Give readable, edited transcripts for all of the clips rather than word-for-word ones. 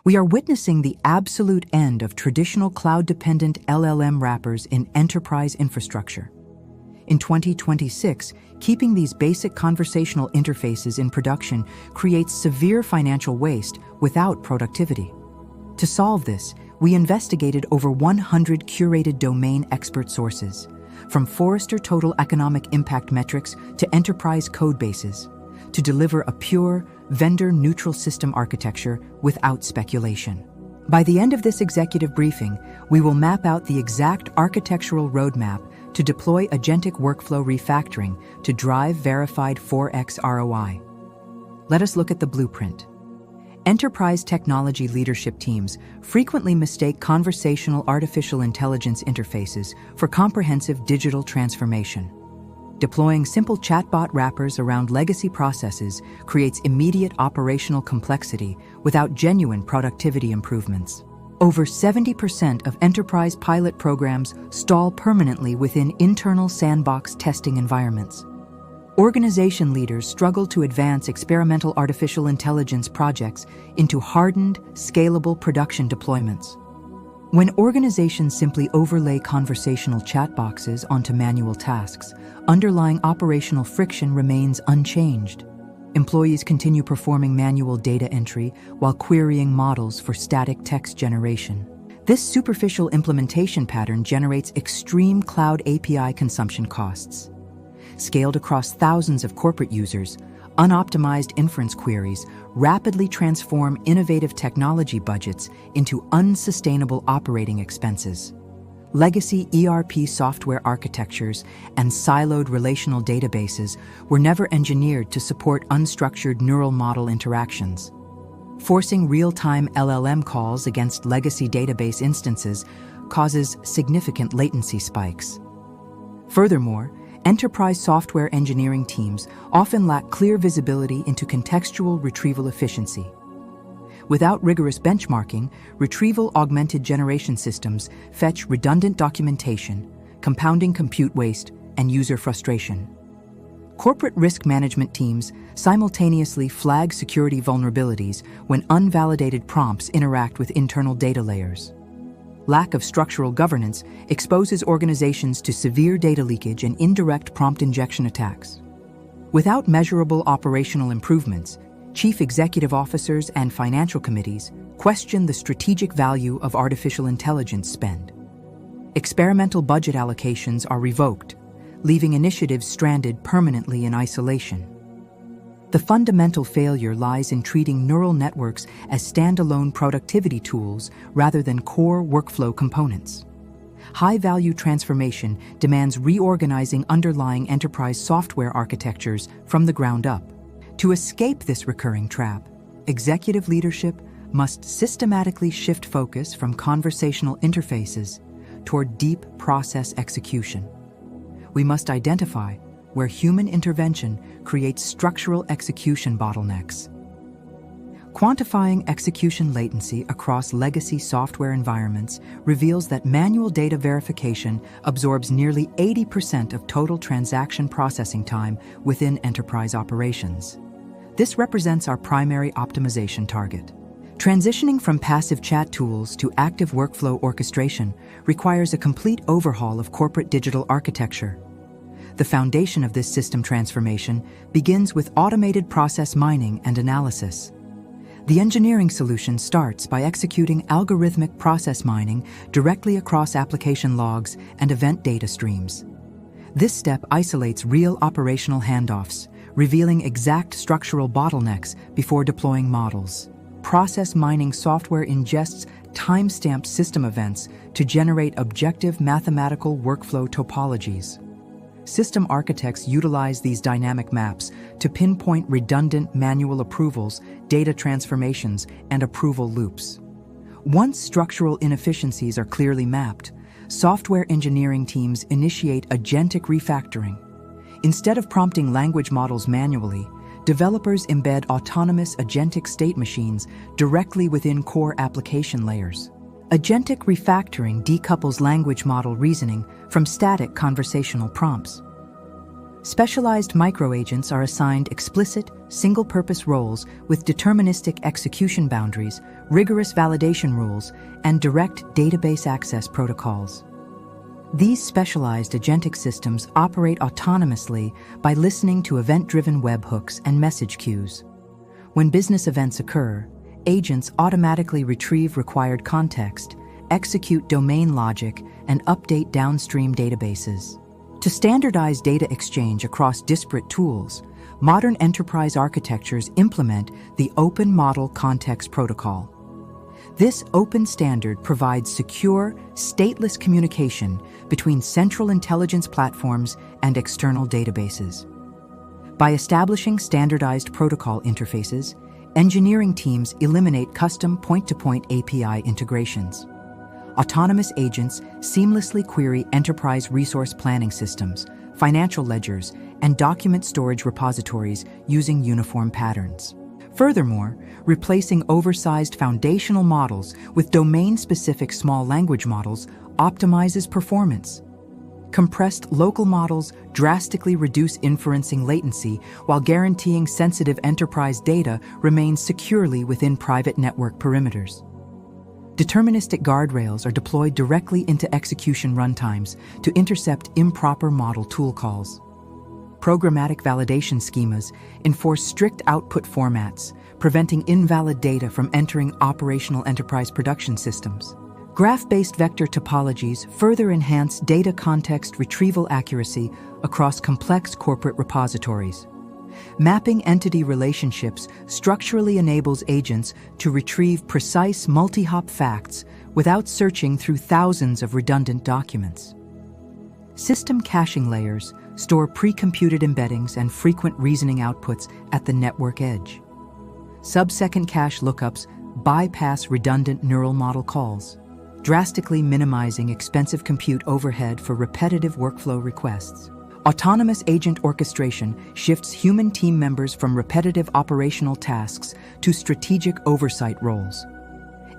We are witnessing the absolute end of traditional cloud-dependent LLM wrappers in enterprise infrastructure. In 2026, keeping these basic conversational interfaces in production creates severe financial waste without productivity. To solve this, we investigated over 100 curated domain expert sources, from Forrester Total Economic Impact metrics to enterprise code bases, to deliver a pure, vendor-neutral system architecture without speculation. By the end of this executive briefing, we will map out the exact architectural roadmap to deploy agentic workflow refactoring to drive verified 4x ROI. Let us look at the blueprint. Enterprise technology leadership teams frequently mistake conversational artificial intelligence interfaces for comprehensive digital transformation. Deploying simple chatbot wrappers around legacy processes creates immediate operational complexity without genuine productivity improvements. Over 70% of enterprise pilot programs stall permanently within internal sandbox testing environments. Organization leaders struggle to advance experimental artificial intelligence projects into hardened, scalable production deployments. When organizations simply overlay conversational chat boxes onto manual tasks, underlying operational friction remains unchanged. Employees continue performing manual data entry while querying models for static text generation. This superficial implementation pattern generates extreme cloud API consumption costs. Scaled across thousands of corporate users, unoptimized inference queries rapidly transform innovative technology budgets into unsustainable operating expenses. Legacy ERP software architectures and siloed relational databases were never engineered to support unstructured neural model interactions. Forcing real-time LLM calls against legacy database instances causes significant latency spikes. Furthermore, enterprise software engineering teams often lack clear visibility into contextual retrieval efficiency. Without rigorous benchmarking, retrieval-augmented generation systems fetch redundant documentation, compounding compute waste and user frustration. Corporate risk management teams simultaneously flag security vulnerabilities when unvalidated prompts interact with internal data layers. Lack of structural governance exposes organizations to severe data leakage and indirect prompt injection attacks. Without measurable operational improvements, chief executive officers and financial committees question the strategic value of artificial intelligence spend. Experimental budget allocations are revoked, leaving initiatives stranded permanently in isolation. The fundamental failure lies in treating neural networks as standalone productivity tools rather than core workflow components. High-value transformation demands reorganizing underlying enterprise software architectures from the ground up. To escape this recurring trap, executive leadership must systematically shift focus from conversational interfaces toward deep process execution. We must identify where human intervention creates structural execution bottlenecks. Quantifying execution latency across legacy software environments reveals that manual data verification absorbs nearly 80% of total transaction processing time within enterprise operations. This represents our primary optimization target. Transitioning from passive chat tools to active workflow orchestration requires a complete overhaul of corporate digital architecture. The foundation of this system transformation begins with automated process mining and analysis. The engineering solution starts by executing algorithmic process mining directly across application logs and event data streams. This step isolates real operational handoffs, revealing exact structural bottlenecks before deploying models. Process mining software ingests time-stamped system events to generate objective mathematical workflow topologies. System architects utilize these dynamic maps to pinpoint redundant manual approvals, data transformations, and approval loops. Once structural inefficiencies are clearly mapped, software engineering teams initiate agentic refactoring. Instead of prompting language models manually, developers embed autonomous agentic state machines directly within core application layers. Agentic refactoring decouples language model reasoning from static conversational prompts. Specialized microagents are assigned explicit, single-purpose roles with deterministic execution boundaries, rigorous validation rules, and direct database access protocols. These specialized agentic systems operate autonomously by listening to event-driven webhooks and message queues. When business events occur, agents automatically retrieve required context, execute domain logic, and update downstream databases. To standardize data exchange across disparate tools, modern enterprise architectures implement the Open Model Context Protocol. This open standard provides secure, stateless communication between central intelligence platforms and external databases. By establishing standardized protocol interfaces, engineering teams eliminate custom point-to-point API integrations. Autonomous agents seamlessly query enterprise resource planning systems, financial ledgers, and document storage repositories using uniform patterns. Furthermore, replacing oversized foundational models with domain-specific small language models optimizes performance. Compressed local models drastically reduce inferencing latency while guaranteeing sensitive enterprise data remains securely within private network perimeters. Deterministic guardrails are deployed directly into execution runtimes to intercept improper model tool calls. Programmatic validation schemas enforce strict output formats, preventing invalid data from entering operational enterprise production systems. Graph-based vector topologies further enhance data context retrieval accuracy across complex corporate repositories. Mapping entity relationships structurally enables agents to retrieve precise multi-hop facts without searching through thousands of redundant documents. System caching layers store pre-computed embeddings and frequent reasoning outputs at the network edge. Sub-second cache lookups bypass redundant neural model calls, drastically minimizing expensive compute overhead for repetitive workflow requests. Autonomous agent orchestration shifts human team members from repetitive operational tasks to strategic oversight roles.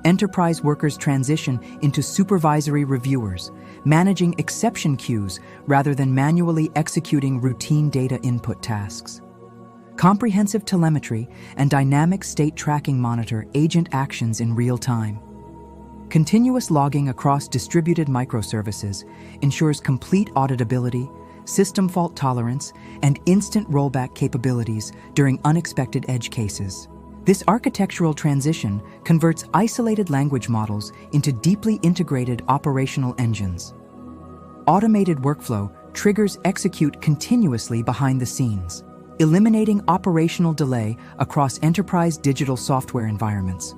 Enterprise workers transition into supervisory reviewers, managing exception queues rather than manually executing routine data input tasks. Comprehensive telemetry and dynamic state tracking monitor agent actions in real time. Continuous logging across distributed microservices ensures complete auditability, system fault tolerance, and instant rollback capabilities during unexpected edge cases. This architectural transition converts isolated language models into deeply integrated operational engines. Automated workflow triggers execute continuously behind the scenes, eliminating operational delay across enterprise digital software environments.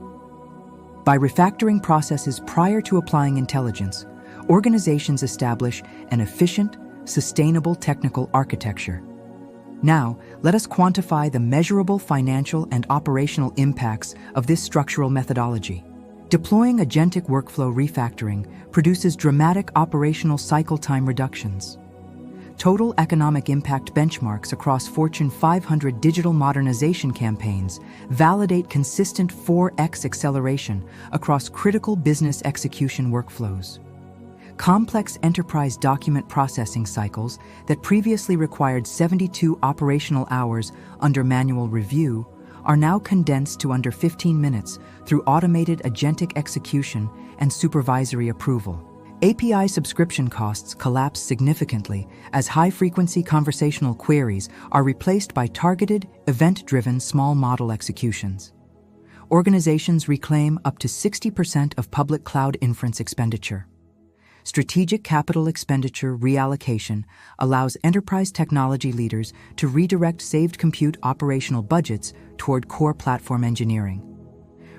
By refactoring processes prior to applying intelligence, organizations establish an efficient, sustainable technical architecture. Now, let us quantify the measurable financial and operational impacts of this structural methodology. Deploying agentic workflow refactoring produces dramatic operational cycle time reductions. Total economic impact benchmarks across Fortune 500 digital modernization campaigns validate consistent 4x acceleration across critical business execution workflows. Complex enterprise document processing cycles that previously required 72 operational hours under manual review are now condensed to under 15 minutes through automated agentic execution and supervisory approval. API subscription costs collapse significantly as high-frequency conversational queries are replaced by targeted, event-driven small model executions. Organizations reclaim up to 60% of public cloud inference expenditure. Strategic capital expenditure reallocation allows enterprise technology leaders to redirect saved compute operational budgets toward core platform engineering.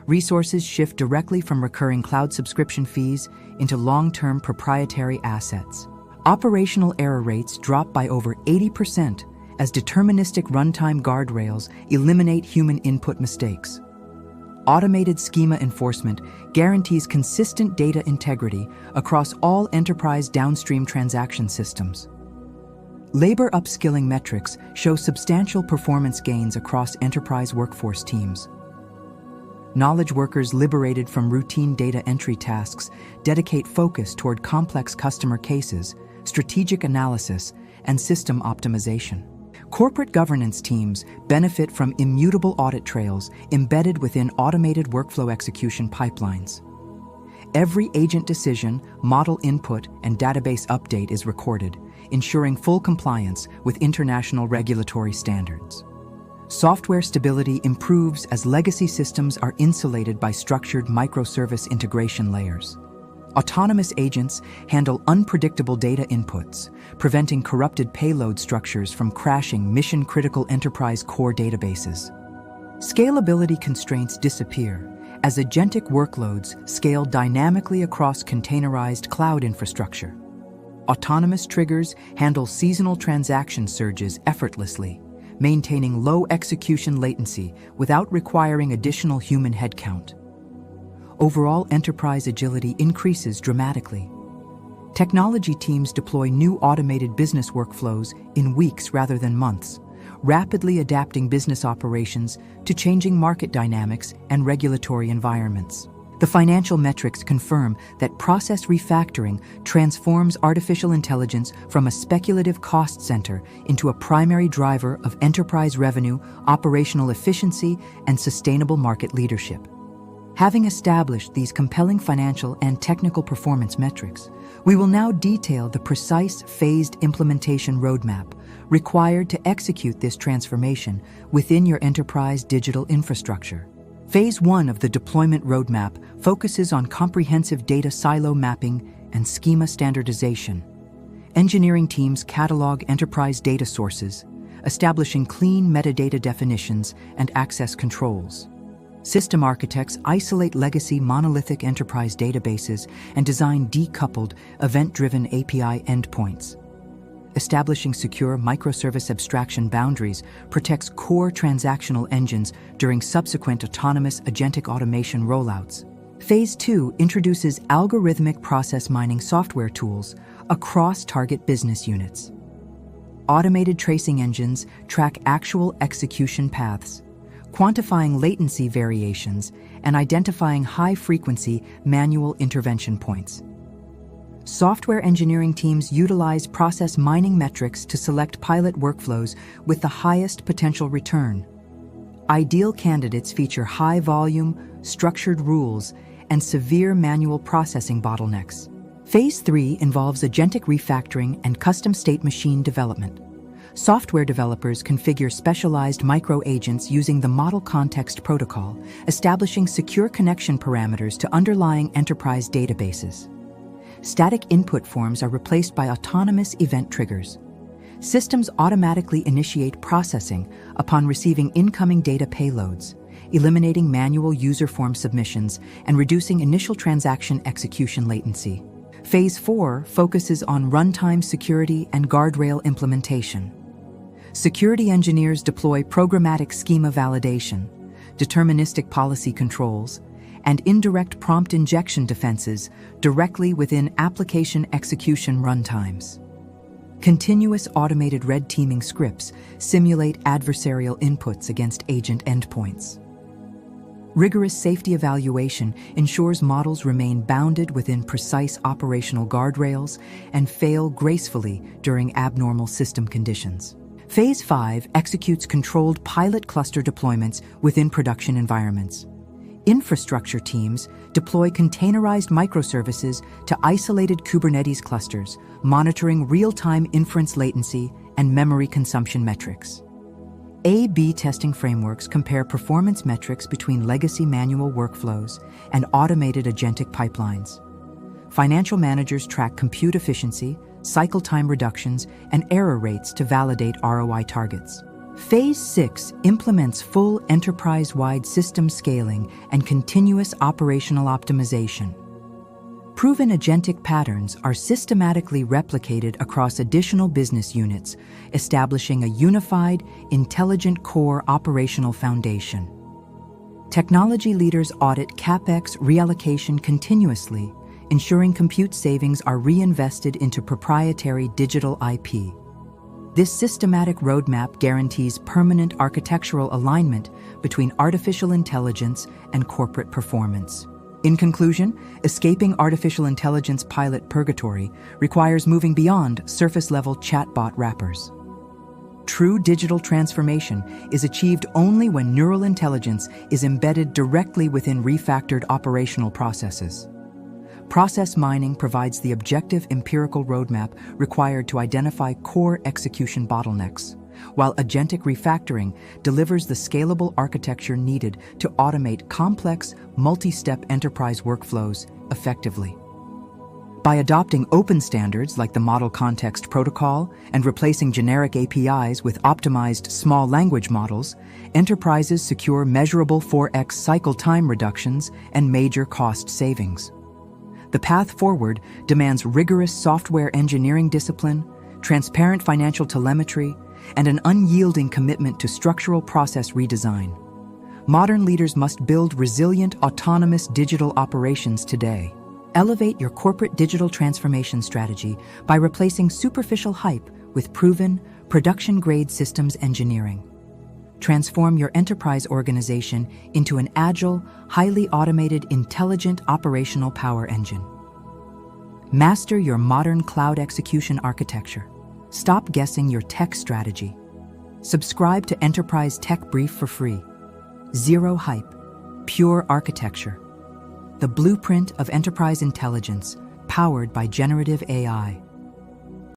Resources shift directly from recurring cloud subscription fees into long-term proprietary assets. Operational error rates drop by over 80% as deterministic runtime guardrails eliminate human input mistakes. Automated schema enforcement guarantees consistent data integrity across all enterprise downstream transaction systems. Labor upskilling metrics show substantial performance gains across enterprise workforce teams. Knowledge workers liberated from routine data entry tasks dedicate focus toward complex customer cases, strategic analysis, and system optimization. Corporate governance teams benefit from immutable audit trails embedded within automated workflow execution pipelines. Every agent decision, model input, and database update is recorded, ensuring full compliance with international regulatory standards. Software stability improves as legacy systems are insulated by structured microservice integration layers. Autonomous agents handle unpredictable data inputs, preventing corrupted payload structures from crashing mission-critical enterprise core databases. Scalability constraints disappear as agentic workloads scale dynamically across containerized cloud infrastructure. Autonomous triggers handle seasonal transaction surges effortlessly, maintaining low execution latency without requiring additional human headcount. Overall enterprise agility increases dramatically. Technology teams deploy new automated business workflows in weeks rather than months, rapidly adapting business operations to changing market dynamics and regulatory environments. The financial metrics confirm that process refactoring transforms artificial intelligence from a speculative cost center into a primary driver of enterprise revenue, operational efficiency, and sustainable market leadership. Having established these compelling financial and technical performance metrics, we will now detail the precise phased implementation roadmap required to execute this transformation within your enterprise digital infrastructure. Phase 1 of the deployment roadmap focuses on comprehensive data silo mapping and schema standardization. Engineering teams catalog enterprise data sources, establishing clean metadata definitions and access controls. System architects isolate legacy monolithic enterprise databases and design decoupled, event-driven API endpoints. Establishing secure microservice abstraction boundaries protects core transactional engines during subsequent autonomous agentic automation rollouts. Phase 2 introduces algorithmic process mining software tools across target business units. Automated tracing engines track actual execution paths, quantifying latency variations, and identifying high-frequency manual intervention points. Software engineering teams utilize process mining metrics to select pilot workflows with the highest potential return. Ideal candidates feature high-volume, structured rules, and severe manual processing bottlenecks. Phase 3 involves agentic refactoring and custom state machine development. Software developers configure specialized micro-agents using the Model Context Protocol, establishing secure connection parameters to underlying enterprise databases. Static input forms are replaced by autonomous event triggers. Systems automatically initiate processing upon receiving incoming data payloads, eliminating manual user form submissions and reducing initial transaction execution latency. Phase 4 focuses on runtime security and guardrail implementation. Security engineers deploy programmatic schema validation, deterministic policy controls, and indirect prompt injection defenses directly within application execution runtimes. Continuous automated red teaming scripts simulate adversarial inputs against agent endpoints. Rigorous safety evaluation ensures models remain bounded within precise operational guardrails and fail gracefully during abnormal system conditions. Phase 5 executes controlled pilot cluster deployments within production environments. Infrastructure teams deploy containerized microservices to isolated Kubernetes clusters, monitoring real-time inference latency and memory consumption metrics. A/B testing frameworks compare performance metrics between legacy manual workflows and automated agentic pipelines. Financial managers track compute efficiency, cycle time reductions, and error rates to validate ROI targets. Phase 6 implements full enterprise-wide system scaling and continuous operational optimization. Proven agentic patterns are systematically replicated across additional business units, establishing a unified, intelligent core operational foundation. Technology leaders audit CapEx reallocation continuously, ensuring compute savings are reinvested into proprietary digital IP. This systematic roadmap guarantees permanent architectural alignment between artificial intelligence and corporate performance. In conclusion, escaping artificial intelligence pilot purgatory requires moving beyond surface-level chatbot wrappers. True digital transformation is achieved only when neural intelligence is embedded directly within refactored operational processes. Process mining provides the objective empirical roadmap required to identify core execution bottlenecks, while agentic refactoring delivers the scalable architecture needed to automate complex, multi-step enterprise workflows effectively. By adopting open standards like the Model Context Protocol and replacing generic APIs with optimized small language models, enterprises secure measurable 4x cycle time reductions and major cost savings. The path forward demands rigorous software engineering discipline, transparent financial telemetry, and an unyielding commitment to structural process redesign. Modern leaders must build resilient, autonomous digital operations today. Elevate your corporate digital transformation strategy by replacing superficial hype with proven, production-grade systems engineering. Transform your enterprise organization into an agile, highly automated, intelligent operational power engine. Master your modern cloud execution architecture. Stop guessing your tech strategy. Subscribe to Enterprise Tech Brief for free. Zero hype, pure architecture. The blueprint of enterprise intelligence, powered by generative AI.